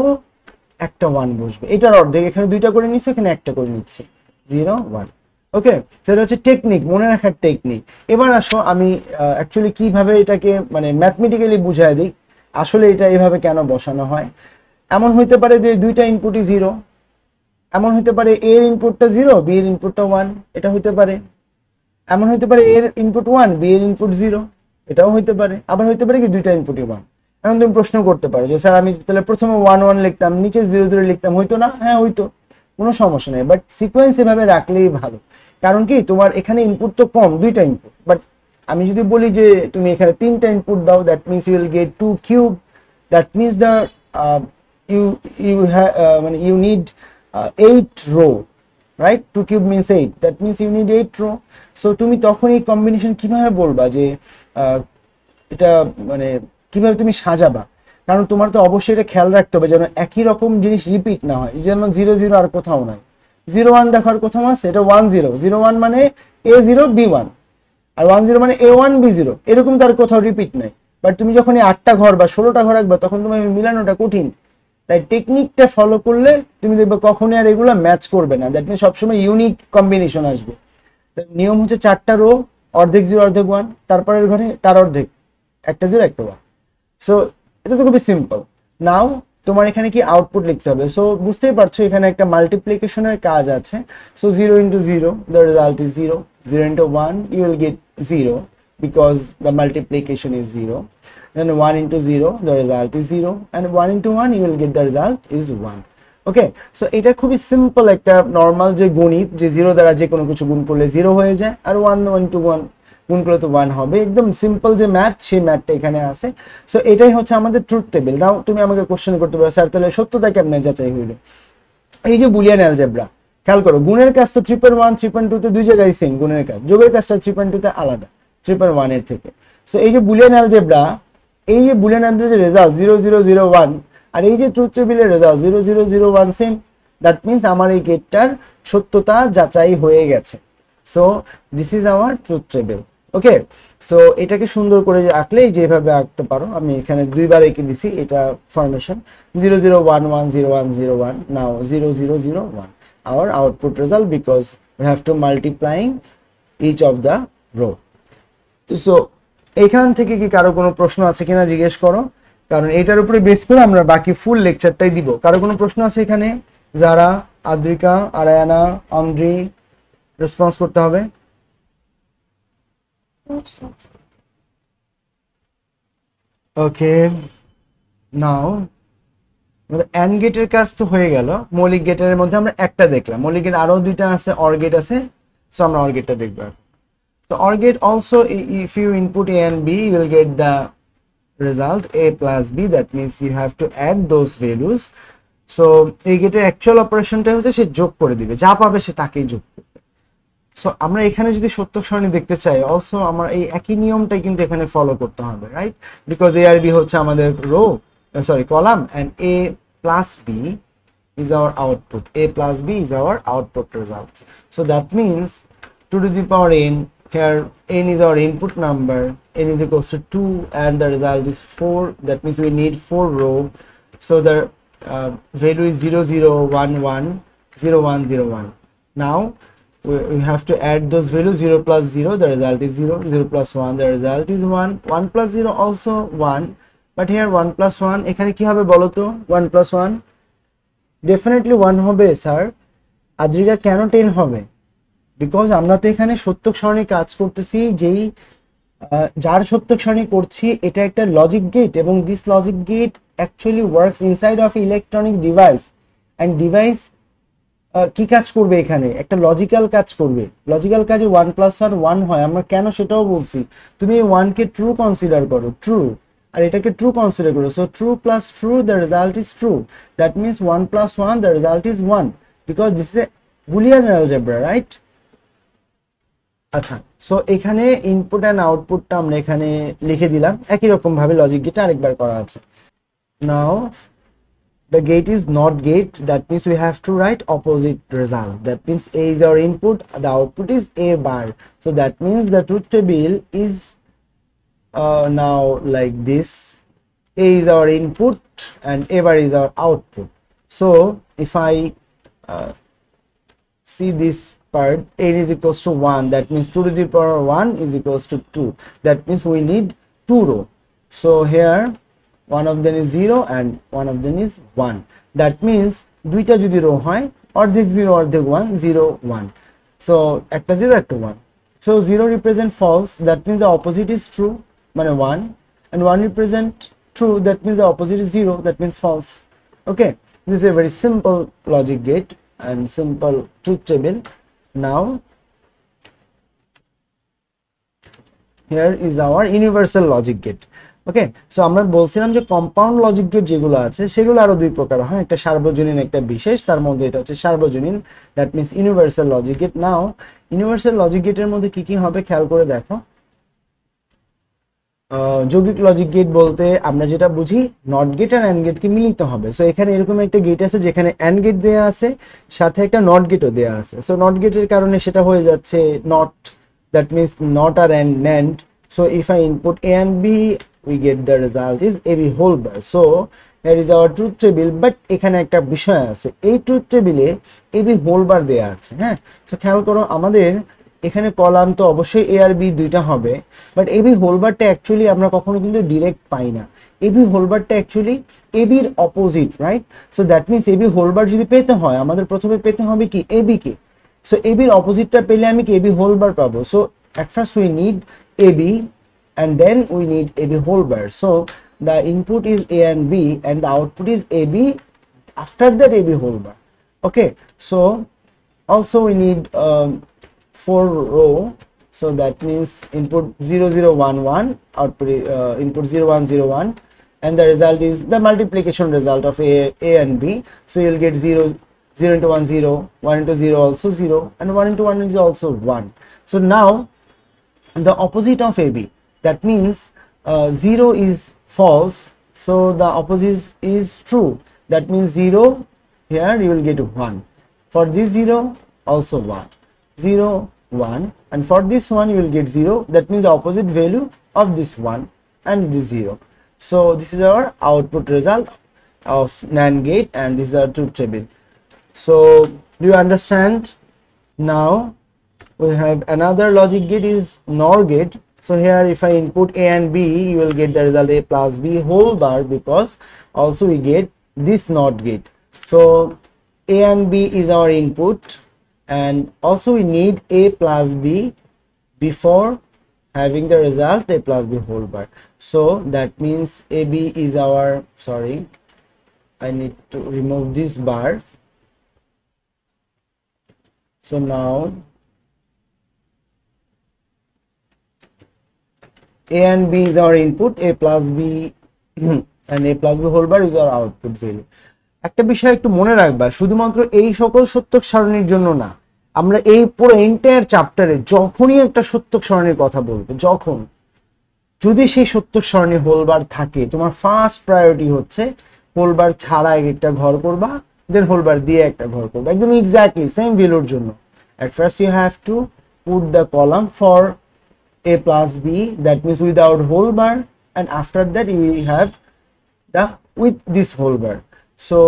Speaker 1: একটা 1 বসবে। এটার অর্ধেক, এখানে 2টা করে নিচ্ছি, এখানে একটা করে নিচ্ছি, 0 1। ওকে, সেটা হচ্ছে টেকনিক, মনে রাখার টেকনিক। এবার আসো আমি অ্যাকচুয়ালি কিভাবে এটাকে মানে ম্যাথমেটিক্যালি বুঝাই দিই, আসলে এটা এভাবে কেন বসানো হয়। এমন হইতে পারে যে দুইটা ইনপুটই 0, এমন হইতে পারে এ এর ইনপুটটা 0, বি এর ইনপুটটা 1, এটা হইতে পারে। এমন হইতে পারে এর ইনপুট 1, বি এর ইনপুট 0, এটাও হইতে পারে। আবার হইতে পারে কি দুইটা ইনপুটই 1। এখন তুমি প্রশ্ন করতে পারো যে স্যার আমি তাহলে প্রথমে 1 1 লিখতাম, নিচে 0 0 লিখতাম, হইতো না? হ্যাঁ হইতো, কোনো সমস্যা নেই, বাট সিকোয়েন্স এভাবে রাখলেই ভালো। কারণ কি তোমার এখানে ইনপুট তো কম, দুইটা ইনপুট, বাট আমি যদি বলি যে তুমি এখানে 3টা ইনপুট দাও, that means you will get 2 cube, that means the মানে you need 8 row, right? 2 cube means 8, that means you need 8 row. So তুমি তখন এই কম্বিনেশন কিভাবে বলবা যে এটা মানে কিভাবে তুমি সাজাবা, কারণ তোমার তো অবশ্যই এটা খেয়াল রাখতে হবে যেন একই রকম জিনিস রিপিট না হয়। যেমন 0 0 আর কোথাও নাই, 0 1 দেখার কোথাও আছে, এটা 1 0 0 1 মানে a0 b1, আর 1 0 মানে a1 b0, এরকম তার কোথাও রিপিট নাই। বাট তুমি যখন এই 8টা ঘর বা 16টা ঘর রাখবে তখন তুমি মিলানোটা কঠিন। তাই টেকনিকটা ফলো করলে তুমি দেখবে কখনোই আর এগুলো ম্যাচ করবে না, দ্যাট মিনস সবসময় ইউনিক কম্বিনেশন আসবে। নিয়ম হচ্ছে 4টা রো, অর্ধেক 0 অর্ধেক 1, তারপরের ঘরে তার অর্ধেক, একটা 0 একটা 1। সো এটা তো খুবই সিম্পল। নাও তোমার এখানে কি আউটপুট লিখতে হবে। সো বুঝতেই পারছো এখানে একটা মাল্টিপ্লিকেশনের কাজ আছে। So 0 into 0, the result is 0. 0 into 1, you will get 0 because the multiplication is 0. Then 1 into 0, the result is 0, and 1 into 1, you will get the result is 1. Okay, so এটা খুবই সিম্পল একটা নর্মাল যে গণিত, যে 0 দ্বারা যে কোনো কিছু গুণ করলে 0 হয়ে যায়, আর 1 into 1 গুণ করলে তো 1 হবে। একদম সিম্পল যে ম্যাথ, সেই ম্যাথটা এখানে আছে। সো এটাই হচ্ছে আমাদের ট্রুথ টেবিল। নাও তুমি আমাকে কোশ্চেন করতে পারো, স্যার তাহলে সত্যতা কেমনে যাচাই হইল? এই যে বুলিয়ান অ্যালজেব্রা, খেয়াল করো, গুণের কাজ তো 3.1 3.2 তে দুই জায়গায় সেম গুণের কাজ, যোগের কাজটা 3.2 তে আলাদা। 3.1 এর থেকে। সো এই যে বুলিয়ান অ্যালজেব্রা, এই যে বুলিয়ান অ্যালজেব্রার রেজাল্ট 0001 আর এই যে ট্রুথ টেবিলের রেজাল্ট 0001 সেম, দ্যাট মিন্স আমার এই গেটটার সত্যতা যাচাই হয়ে গেছে। So this is hour truth table. Okay, so এটাকে সুন্দর করে আঁকলে যেভাবে আঁকতে পারো, আমি এখানে দুইবার এঁকে দিছি, এটা formation 00110101, now 0001 our output result because we have to multiplying each of the row. So এখান থেকে কি কারো কোনো প্রশ্ন আছে কিনা জিজ্ঞেস করো, কারণ এটার উপরে বেস করে আমরা বাকি ফুল লেকচারটাই দিব। কারো কোনো প্রশ্ন আছে এখানে? যারা, আদ্রিকা, আরায়ানা, অন্দ্রি, রেসপন্স করতে হবে। ওকে, নাও অ্যান্ড গেটের কাজ তো হয়ে গেল। মৌলিক গেটের মধ্যে আমরা একটা দেখলাম, মৌলিক গেট আরো দুইটা আছে, অর গেট আছে। সো আমরা অর গেটটা দেখব। So OR gate also, if you input A and B, you will get the result A plus B. That means you have to add those values. So এই গেটের actual অপারেশনটা হচ্ছে সে যোগ করে দিবে, যা পাবে সে তাকেই যোগ করবে। সো আমরা এখানে যদি সত্য সারণী দেখতে চাই, অলসো আমার এই একই নিয়মটাই কিন্তু এখানে ফলো করতে হবে, রাইট? বিকজ A আর B হচ্ছে আমাদের row, sorry column, and A plus B is our output. A plus B is our output result. So that means 2 to the power n. Here n is our input number, n is equals to 2 and the result is 4. That means we need 4 row. So the value is 0011 0101. Now we have to add those values. 0 plus 0, the result is 0. 0 plus 1, the result is 1. 1 plus 0 also 1. But here 1 plus 1, এখানে কি হবে বলো তো? 1 plus 1 definitely 1 হবে sir. Adrika কেন 10 হবে? Because আমরা তো এখানে সত্যক সারণী কাজ করতেছি, যেই যার সত্যক সারণী করছি এটা একটা লজিক গেট, এবং this logic gate actually works inside of electronic device, and device কি কাজ করবে? এখানে একটা লজিক্যাল কাজ করবে। লজিক্যাল কাজে 1 plus 1 1 হয়, আমরা কেন সেটাও বলছি। তুমি এই 1 কে ট্রু কনসিডার করো, ট্রু, আর এটাকে ট্রু কনসিডার করো। So true plus true, the result is true. That means 1 plus 1, the result is 1, because this is a Boolean algebra, right? আচ্ছা, সো এখানে ইনপুট অ্যান্ড আউটপুটটা আমরা এখানে লিখে দিলাম, একই রকম ভাবে লজিক গেটে আরেকবার করা আছে। নাও the gate is not gate, that means we have to write opposite result. That means A is our input, the output is A bar. So that means the truth table is now like this. A is our input and A bar is our output. So if I see this part, n is equals to 1, that means 2 to the power 1 is equals to 2. That means we need 2 row. So here one of them is 0 and one of them is 1. That means দুইটা যদি rho হয়, অর্ধেক 0 অর্ধেক 1, 0 1. So একটা 0 একটা 1. So 0 represent false, that means the opposite is true, মানে 1, and 1 represent true, that means the opposite is 0, that means false. Okay, this is a very simple logic gate and simple truth table. Now here is our universal logic gate. Okay, so আমরা বলছিলাম যে compound logic gate যেগুলো আছে সেগুলো আরো দুই প্রকার হয়, একটা সার্বজনীন একটা বিশেষ, তার মধ্যে এটা হচ্ছে সার্বজনীন, that means universal logic gate. Now universal logic গেটের মধ্যে কি কি হবে খেয়াল করে দেখো। যৌগিক লজিক গেট বলতে আমরা যেটা বুঝি, নট গেট আর অ্যান্ড গেটকে মিলিত হবে। সো এখানে এরকম একটা গেট আছে যেখানে অ্যান্ড গেট দেয়া আছে, সাথে একটা নট গেটও দেয়া আছে। সো নট গেটের কারণে সেটা হয়ে যাচ্ছে not, that means not or and nand. So if I input A and B, we get the result is AB whole bar. So here is our truth table, but এখানে একটা বিষয় আছে, এই ট্রুথ টেবিলে AB whole bar দেয়া আছে। হ্যাঁ, so খেয়াল করো আমাদের এখানে কলাম তো অবশ্যই A আর B দুইটা হবে, বাট AB whole barটা অ্যাকচুয়ালি আমরা কখনো কিন্তু ডিরেক্ট পাই না। AB whole barটা অ্যাকচুয়ালি AB এর opposite, right? So that means AB whole bar যদি পেতে হয় আমাদের প্রথমে পেতে হবে কি AB কে। সো AB এর অপোজিটটা পেলে আমি কি AB whole bar পাবো। So at first we need AB and then we need AB whole bar. So the input is A and B and the output is AB, after that AB whole bar. Okay, so also we need 4 row, so that means input 0011, output input 0101, and the result is the multiplication result of A and B. So you'll get 0 into 1 0, 1 into 0 also 0, and 1 into 1 is also 1. So now the opposite of AB. That means 0 is false, so the opposite is true. That means 0, here you will get 1. For this 0, also 1. 0, 1. And for this one, you will get 0. That means the opposite value of this 1 and this 0. So this is our output result of NAND gate, and this is our truth table. So do you understand? Now we have another logic gate is NOR gate. So here if I input A and B, you will get the result A plus B whole bar, because also we get this NOT gate. So A and B is our input, and also we need A plus B before having the result A plus B whole bar. So that means AB is our, sorry, I need to remove this bar. So now A and B is our input, A plus B and A plus B whole bar is our output value. একটা বিষয় একটু মনে রাখবা, শুধুমাত্র এই সকল সত্যক সারণীর জন্য না, আমরা এই পুরো এন্টায়ার চ্যাপ্টারে যখনই একটা সত্যক সারণীর কথা বলবো, যখন যদি সেই সত্যক সারণী হোলবার থাকে, তোমার ফার্স্ট প্রায়োরিটি হচ্ছে হোলবার ছাড়া একটা ঘর করবা, দেন হোলবার দিয়ে একটা ঘর করবা, একদম এক্স্যাক্টলি সেম ভ্যালুর জন্য। At first you have to put the column for A plus B, that means without whole bar, and after that you will have the with this whole bar. So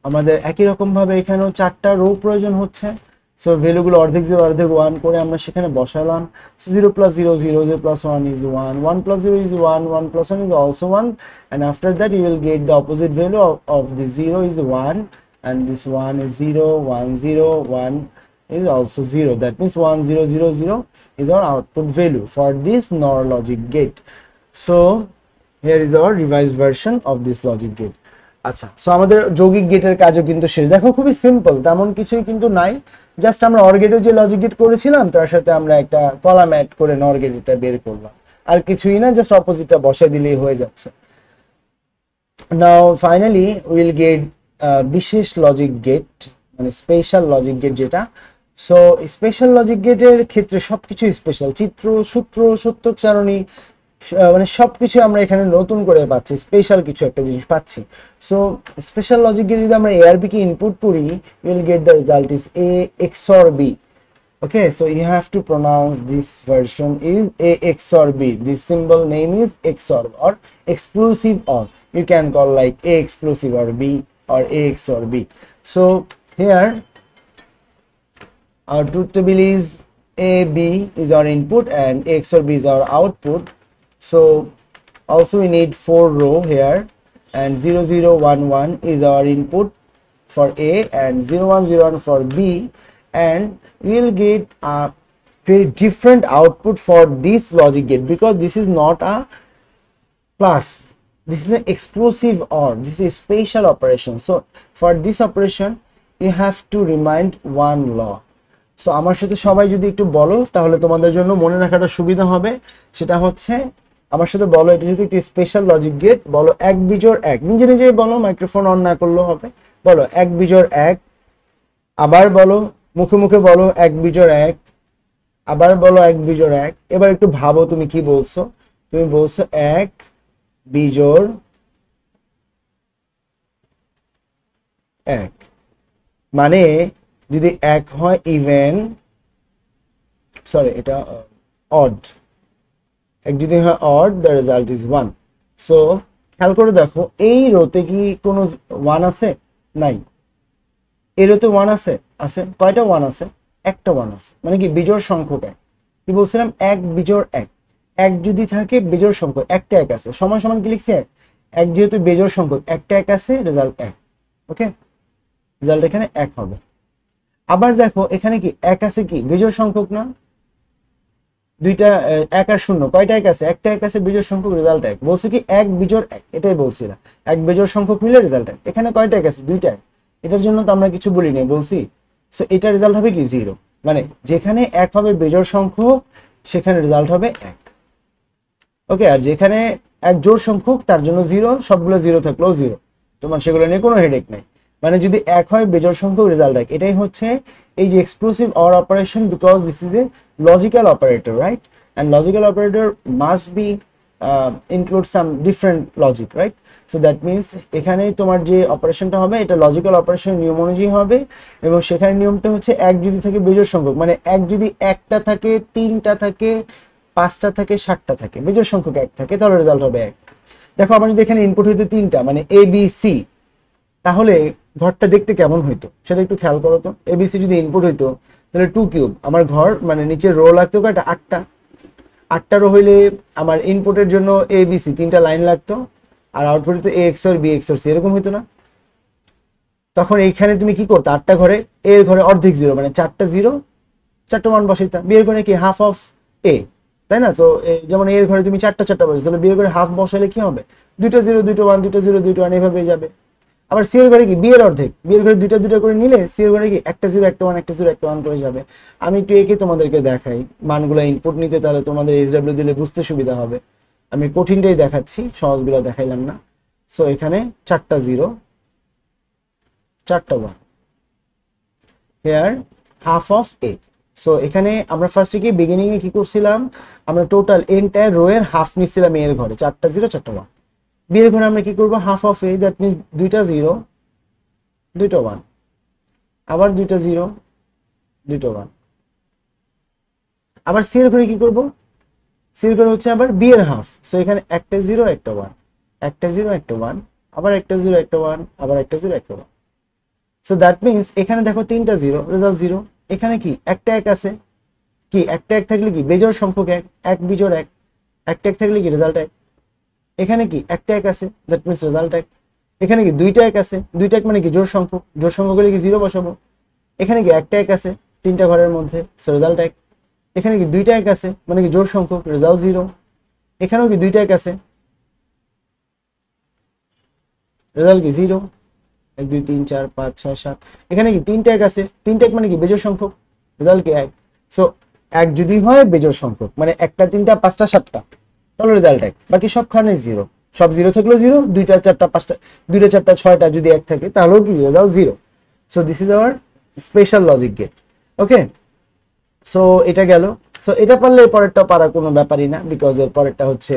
Speaker 1: আমাদের একই রকম ভাবে এখানেও চারটা rho প্রয়োজন হচ্ছে। সো ভ্যালুগুলো অর্ধেক 0 অর্ধেক 1 করে আমরা সেখানে বসালাম। So 0 plus 0 0, 0 plus 1 is 1, 1 plus 0 is 1, 1 plus 1 is also 1, and after that you will get the opposite value of the 0 is 1, and this 1 is 0, 1 0, 1 is also 0. That means 1 0 0 0 is our output value for this NOR logic gate. So here is our revised version of this logic gate. আচ্ছা, so আমাদের যৌগিক গেটের কাজও কিন্তু শেষ। দেখো খুবই simple, তেমন কিছুই কিন্তু নাই, জাস্ট আমরা অর গেটের যে লজিক গেট করেছিলাম তার সাথে আমরা একটা কলাম অ্যাড করে নর গেটটা বের করলাম, আর কিছুই না, জাস্ট অপোজিটটা বসাই দিলেই হয়ে যাচ্ছে। নাও ফাইনালি উইল গেট বিশেষ লজিক গেট, মানে স্পেশাল লজিক গেট যেটা। সো স্পেশাল লজিক গেটের ক্ষেত্রে সবকিছু স্পেশাল, চিত্র, সূত্র, সত্যক সারণী, মানে সবকিছু আমরা এখানে নতুন করে পাচ্ছি, স্পেশাল কিছু একটা জিনিস পাচ্ছি। সো স্পেশাল লজিক গেট যদি আমরা এ আর বি কে ইনপুট করি, you will get the result is A XOR B. Okay, so you have to pronounce this version is A XOR B. This symbol name is XOR or exclusive OR. You can call like A exclusive or B or A XOR B. So here our truth table is A B is our input and A XOR B is our output. So also we need 4 row here, and 0 0 1 1 is our input for A, and 0 1 0 1 for B, and we will get a very different output for this logic gate, because this is not a plus, this is an exclusive OR, this is a special operation. So for this operation you have to remind one law. So আমার সাথে সবাই যদি একটু বলো তাহলে তোমাদের জন্য মনে রাখাটা সুবিধা হবে। সেটা হচ্ছে, আমার সাথে বলো, এটা যদি একটি স্পেশাল লজিক গেট, বলো 1 বিজোড় 1, নিজে নিজেই বলো, মাইক্রোফোন অন না করলেও হবে, বলো 1 বিজোড় 1, আবার বলো মুখে মুখে বলো 1 বিজোড় 1, আবার বলো 1 বিজোড় 1। এবার একটু ভাবো তুমি কি বলছো, তুমি বলছো 1 বিজোড় 1, মানে যদি 1 হয় ইভেন, সরি এটা অড, এক যদি হয় odd, the result is 1। So খেয়াল করে দেখো, এই রোতে কি কোনো 1 আছে? নাই। এই রোতে 1 আছে? আছে। কয়টা 1 আছে? একটা 1 আছে, মানে কি বিজোড় সংখ্যক 1। কি বলছিলাম? 1 বিজোড় 1, 1 যদি থাকে বিজোড় সংখ্যক, একটা 1 আছে, সমান সমান কি লিখছি? 1 যেহেতু বিজোড় সংখ্যক, একটা 1 আছে, রেজাল্ট 1। ওকে, রেজাল্ট এখানে 1 হবে। আবার দেখো এখানে কি 1 আছে, কি বিজোড় সংখ্যক না? দুইটা 1 আর 0, কয়টা 1 আছে? একটা 1 আছে, বিজোড় সংখ্যক, রেজাল্ট 1। বলছে কি 1 বিজোড় 1, এটাই বলছিলাম, 1 বিজোড় সংখ্যক মিলে রেজাল্ট 1। এখানে কয়টা 1 আছে? দুইটা। এটার জন্য তো আমরা কিছু বলি নাই, বলছি। সো এটা রেজাল্ট হবে কি 0, মানে যেখানে 1 হবে বিজোড় সংখ্যক সেখানে রেজাল্ট হবে 1। ওকে, আর যেখানে 1 জোড় সংখ্যক তার জন্য 0, সবগুলো 0 থাকলেও 0, তোমার সেগুলো নিয়ে কোনো হেডেক নাই। মানে যদি 1 হয় বিজোড় সংখ্যক, রেজাল্ট 1। এটাই হচ্ছে এই যে exclusive or operation, because this is a logical operator, right? And logical operator must be include some different logic, right? So that means এখানে তোমার যে অপারেশনটা হবে এটা লজিক্যাল অপারেশন নিয়ম অনুযায়ী হবে, এবং সেখানে নিয়মটা হচ্ছে এক যদি থাকে বেজোড় সংখ্যক, মানে এক যদি একটা থাকে, তিনটা থাকে, পাঁচটা থাকে, সাতটা থাকে, বেজোড় সংখ্যক এক থাকে, তাহলে রেজাল্ট হবে এক। দেখো আমার যদি এখানে ইনপুট হইতো তিনটা, মানে এ বি সি, তাহলে ঘরটা দেখতে কেমন হইতো সেটা একটু খেয়াল করো তো। এবিসি যদি ইনপুট হইতো তাহলে 2 কিউব, আমার ঘর মানে নিচে রো লাগতো কয়টা, 8টা। 8টা রো হইলে আমার ইনপুটের জন্য এ বি সি 3টা লাইন লাগতো, আর আউটপুট হইতো A XOR B XOR C, এরকম হইতো না? তখন এইখানে তুমি কি করতে, 8টা ঘরে এ এর ঘরে অর্ধেক জিরো, মানে 4টা জিরো, 4টা মান বসাইতা। বি এর ঘরে কি হাফ অফ এ, তাই না? তো যেমন এর ঘরে তুমি 4টা বসাই, তাহলে বি এর ঘরে হাফ বসাইলে কি হবে, 2টা জিরো 2টা ওয়ান, 2টা জিরো 2টা ওয়ান, এভাবে যাবে। আবার সি এর ঘরে কি বি এর অর্ধেক, বি এর ঘরে 2টা করে নিলে সি এর ঘরে কি 1টা জিরো 1টা ওয়ান, 1টা জিরো 1টা ওয়ান করে যাবে। আমি একটু একে তোমাদেরকে দেখাই মানগুলো ইনপুট নিতে, তাহলে তোমাদের এইচডব্লিউ দিলে বুঝতে সুবিধা হবে। আমি কঠিনটাই দেখাচ্ছি, সহজগুলো দেখাইলাম না। সো এখানে 4টা জিরো, 4টা one, here half of A. So এখানে আমরা ফার্স্টে কি বিগিনিং এ কি করছিলাম, আমরা টোটাল এন্টায়ার রো এর হাফ নিছিলাম এর ঘরে, 4টা জিরো 4টা ওয়ান। বি এর ঘরে আমরা কি করব, half of A, that means 2টা জিরো 2টা ওয়ান, আবার 2টা জিরো 2টা ওয়ান। আবার সি এর ঘরে কি করব, সি এর ঘরে হচ্ছে আবার বি এর হাফ। সো এখানে 1টা জিরো 1টা ওয়ান, 1টা জিরো 1টা ওয়ান, আবার 1টা জিরো 1টা ওয়ান, আবার 1টা জিরো 1টা ওয়ান। সো দ্যাট মিন্স এখানে দেখো 3টা জিরো, রেজাল্ট জিরো। এখানে কি একটা এক আছে, কি একটা এক থাকলে কি বেজোড় সংখ্যক এক, এক বিজোড় এক, একটা এক থাকলে কি রেজাল্ট এক। এখানে কি একটা এক আছে, দ্যাট মিন্স রেজাল্ট এক। এখানে কি দুইটা এক আছে, দুইটা এক মানে কি জোড় সংখ্যক, জোড় সংখ্যক হলে কি জিরো বসাবো। এখানে কি একটা এক আছে 3টা ঘরের মধ্যে, সো রেজাল্ট এক। এখানে কি দুইটা এক আছে মানে কি জোড় সংখ্যক, রেজাল্ট জিরো। এখানেও কি দুইটা এক আছে, রেজাল্ট কি জিরো। 1 2 3 4 5 6 7, এখানে কি 3টা এক আছে, 3টা এক মানে কি বেজোড় সংখ্যক, রেজাল্ট কি এক। সো এক যদি হয় বেজোড় সংখ্যক, মানে 1টা 3টা 5টা 7টা, তাহলে রেজাল্ট এক। বাকি সবখানে জিরো, সব জিরো থাকলেও জিরো, 2টা 4টা 5টা, 2টা 4টা 6টা যদি এক থাকে তাহলেও কি result zero. So this is our special logic gate. Okay, so এটা গেল। সো এটা পারলে পরেরটা পারা কোনো ব্যাপারই না, বিকজ এর পরেরটা হচ্ছে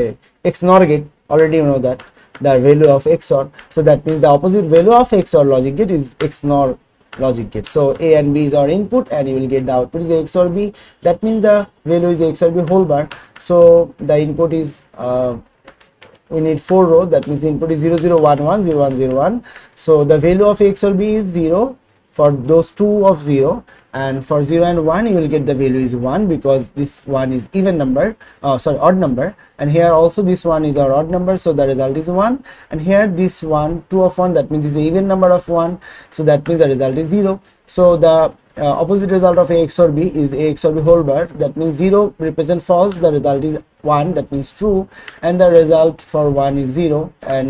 Speaker 1: XNOR gate. Already you know that the value of XOR, so that means the opposite value of XOR logic gate is XNOR logic gate. So A and B is our input and you will get the output is XOR B. That means the value is XOR B whole bar. So the input is we need 4 row, that means input is 0 0 1 1 0 1 0 1. So the value of XOR B is 0 for those two of 0, and for 0 and 1 you will get the value is 1 because this one is even number, odd number, and here also this one is our odd number, so the result is 1. And here this one 2 of 1, that means this is even number of 1, so that means the result is 0. So the opposite result of A XOR B is A XOR B whole bar, that means 0 represent false, the result is 1, that means true, and the result for 1 is 0, and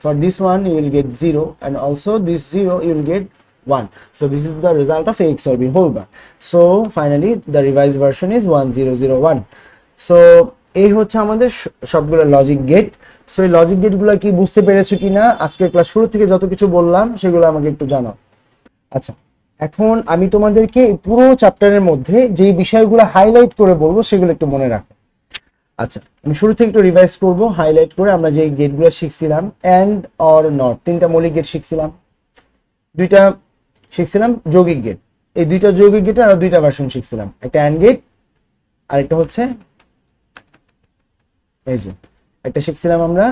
Speaker 1: for this one you will get 0, and also this 0 you will get 1. So this is the result of A XOR B whole bar. So finally the revised version is 1001. So এই হচ্ছে আমাদের সবগুলো logic gate. So এই logic গেটগুলো কি বুঝতে পেরেছো কিনা, আজকের ক্লাস শুরু থেকে যত কিছু বললাম সেগুলো আমাকে একটু জানাও। আচ্ছা, এখন আমি তোমাদেরকে পুরো চ্যাপ্টারের মধ্যে যেই বিষয়গুলো হাইলাইট করে বলবো সেগুলো একটু মনে রাখো। আচ্ছা, আমি শুরু থেকে একটু রিভাইজ করব হাইলাইট করে। আমরা যে গেটগুলো শিখছিলাম, অ্যান্ড অর নট, 3টা মৌলিক গেট শিখছিলাম, 2টা শিখছিলাম যৌগিক গেট। এই 2টা যৌগিক গেটের আর 2টা ভার্সন শিখছিলাম, একটা অ্যান্ড গেট আর একটা হচ্ছে এই যে একটা শিখছিলাম আমরা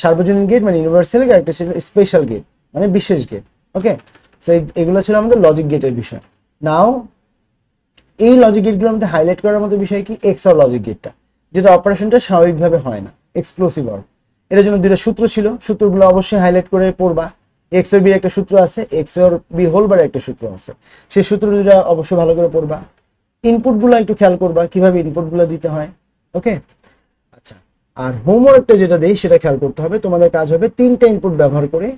Speaker 1: সার্বজনীন গেট মানে ইউনিভার্সাল গেট, একটা ছিল স্পেশাল গেট মানে বিশেষ গেট। ওকে, সো এগুলো ছিল আমাদের লজিক গেটের বিষয়। নাও এই লজিক গেটগুলোর মধ্যে হাইলাইট করার মতো বিষয় কি, XOR লজিক গেটটা, যেটা অপারেশনটা স্বাভাবিকভাবে হয় না, এক্সপ্লোসিভ অর। এটার জন্য 2টা সূত্র ছিল, সূত্রগুলো অবশ্যই হাইলাইট করে পড়বা। XOR B একটা সূত্র আছে, XOR B হোল বার একটা সূত্র আছে, সেই সূত্র দুটো অবশ্যই ভালো করে পড়বা। ইনপুটগুলো একটু খেয়াল করবা কিভাবে ইনপুটগুলো দিতে হয়। ওকে, আচ্ছা, আর হোমওয়ার্কটা যেটা দেই সেটা খেয়াল করতে হবে। তোমাদের কাজ হবে 3টা ইনপুট ব্যবহার করে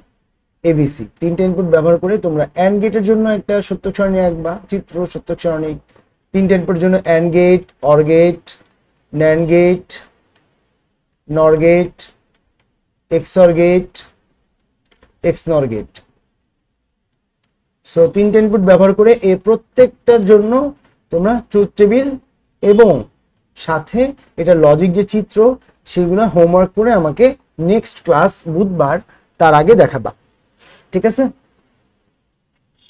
Speaker 1: ABC, 3টা ইনপুট ব্যবহার করে তোমরা AND গেটের জন্য একটা সত্যক সারণী আঁকবা, চিত্র সত্যক সারণী। 3টা ইনপুটের জন্য AND gate, OR gate, NAND gate, NOR gate, XOR gate, XNOR gate. So 3টা ইনপুট ব্যবহার করে এই প্রত্যেকটার জন্য তোমরা ট্রুথ টেবিল এবং সাথে এটা লজিক যে চিত্র সেগুলো হোমওয়ার্ক করে আমাকে নেক্সট ক্লাস বুধবার তার আগে দেখাবা, ঠিক আছে?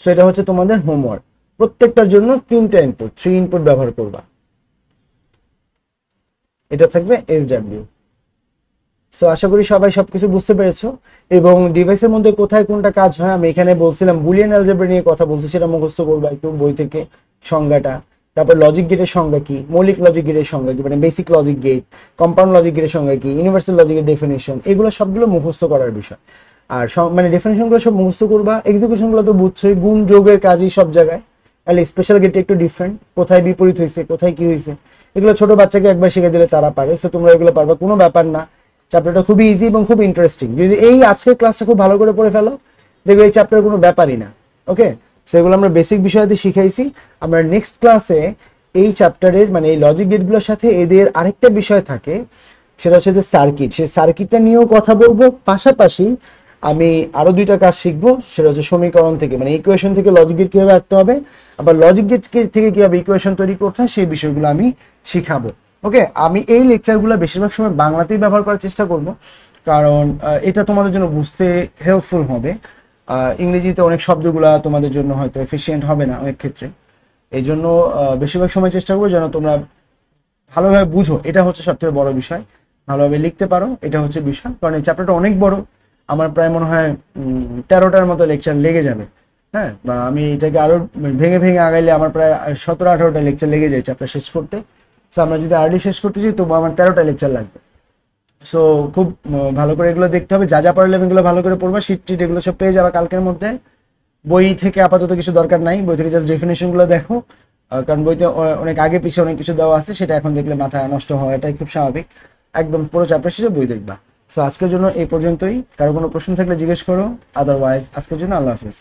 Speaker 1: সো এটা হচ্ছে তোমাদের হোমওয়ার্ক। প্রত্যেকটার জন্য 3টা ইনপুট, 3 ইনপুট ব্যবহার করবা। এটা থাকবে SW। সো আশা করি সবাই সবকিছু বুঝতে পেরেছো। এবং ডিভাইসের মধ্যে কোথায় কোনটা কাজ হয় আমি এখানে বলছিলাম, বুলিয়ান অ্যালজেব্রা নিয়ে কথা বলছি, সেটা মুখস্থ করবা একটু বই থেকে সংজ্ঞাটা। তারপর লজিক গেটের সংজ্ঞা কি, মৌলিক লজিক গেটের সংজ্ঞা কি, মানে basic logic gate, compound logic গেটের সংজ্ঞা কি, ইউনিভার্সাল লজিকের ডেফিনেশন, এগুলো সবগুলো মুখস্থ করার বিষয়। আর মানে ডেফিনেশনগুলো সব মুখস্থ করবা, এক্সিকিউশনগুলো তো বুঝছোই, গুণ যোগের কাজই সব জায়গায়। তাহলে স্পেশাল গেটে একটু ডিফারেন্ট, কোথায় বিপরীত হয়েছে, কোথায় কি হয়েছে, এগুলো ছোট বাচ্চাকে একবার শিখে দিলে তারা পারে। সো তোমরা এগুলো পারবা, কোনো ব্যাপার না। চ্যাপ্টারটা খুবই ইজি এবং খুব ইন্টারেস্টিং। যদি এই আজকের ক্লাসটা খুব ভালো করে পড়ে ফেলো, দেখবে এই চ্যাপ্টার কোনো ব্যাপারই না। ওকে, সো এগুলো আমরা বেসিক বিষয়াদি শিখাইছি। আমরা নেক্সট ক্লাসে এই চ্যাপ্টারের মানে এই লজিক গেটগুলোর সাথে এদের আরেকটা বিষয় থাকে, সেটা হচ্ছে যে সার্কিট। সেই সার্কিটটা নিয়েও কথা বলবো। পাশাপাশি আমি আরো 2টা কাজ শিখবো, সেটা হচ্ছে সমীকরণ থেকে মানে ইকুয়েশন থেকে লজিক গেট কিভাবে আঁকতে হবে, আবার লজিক গেট থেকে কিভাবে ইকুয়েশন তৈরি করতে হয়, সেই বিষয়গুলো আমি শিখাবো। ওকে, আমি এই লেকচারগুলো বেশিরভাগ সময় বাংলাতেই ব্যবহার করার চেষ্টা করব, কারণ এটা তোমাদের জন্য বুঝতে হেল্পফুল হবে। ইংরেজিতে অনেক শব্দগুলো তোমাদের জন্য হয়তো এফিশিয়েন্ট হবে না অনেক ক্ষেত্রে। এই জন্য বেশিরভাগ সময় চেষ্টা করবো যেন তোমরা ভালোভাবে বুঝো, এটা হচ্ছে সবথেকে বড় বিষয়। ভালোভাবে লিখতে পারো, এটা হচ্ছে বিষয়। কারণ এই চ্যাপ্টারটা অনেক বড়, আমার প্রায় মনে হয় 13টার মতো লেকচার লেগে যাবে। হ্যাঁ, বা আমি এটাকে আরো ভেঙে ভেঙে আগাইলে আমার প্রায় 17-18টা লেকচার লেগে যায় চ্যাপ্টার শেষ করতে। সো আমরা যদি আর্লি শেষ করতে চাই তবু আমার 13টা লেকচার লাগবে। সো খুব ভালো করে এগুলো দেখতে হবে, যা যা পারলে এগুলো ভালো করে পড়বা। শিট টিট এগুলো সব পেয়ে যাবে কালকের মধ্যে। বই থেকে আপাতত কিছু দরকার নাই, বই থেকে জাস্ট ডেফিনেশনগুলো দেখো, কারণ বইতে অনেক আগে পিছিয়ে অনেক কিছু দেওয়া আছে, সেটা এখন দেখলে মাথা নষ্ট হয়, এটাই খুব স্বাভাবিক। একদম পুরো চ্যাপ্টার শেষে বই দেখবা। সো আজকের জন্য এই পর্যন্তই। কারো কোনো প্রশ্ন থাকলে জিজ্ঞেস করো, আদারওয়াইজ আজকের জন্য আল্লাহ হাফিজ।